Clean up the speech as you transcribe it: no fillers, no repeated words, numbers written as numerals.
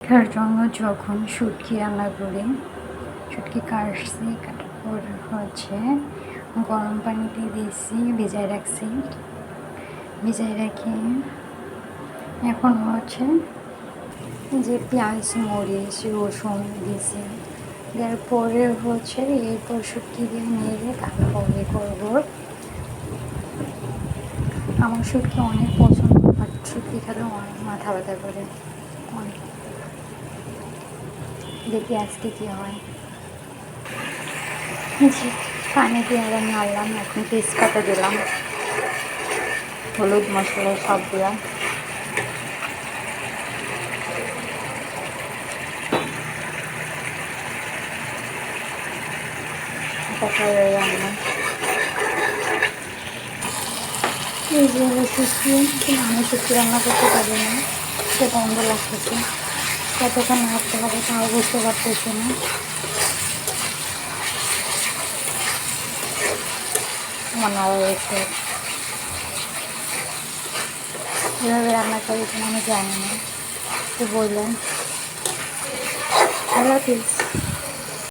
তার জন্য যখন শুটকি রান্না করি, শুটকি কাটছি, কাটার পর গরম পানিতে দিয়েছি, ভিজায় রাখছি, ভিজায় রেখে এখন যে পেঁয়াজ মরিচ রসুন দিয়েছি, দেওয়ার পরে এরপর শুটকি দিয়ে নেড়ে তারপরে করবো। আমার শুটকি অনেক পছন্দ, বাট শুটকি খেলে অনেক মাথা ব্যথা করে অনেক। দেখি আজকে কী হয়। যে পানি দিয়ে আবার নাড়লাম, এখন তেজপাতা দিলাম, হলুদ মশলা সব দিলাম। তারপরে রান্না এই যে শুটকি, আমি শুটকি রান্না করতে পারি না, সে গন্ধ লাগতেছে, কতক্ষণ নাড়তে হবে তাও বুঝতে পারতেছি না। আমার নাড়া রয়েছে, কীভাবে রান্না করি কিনা আমি জানি না, তো বললেন। আল্লাহ হাফিজ।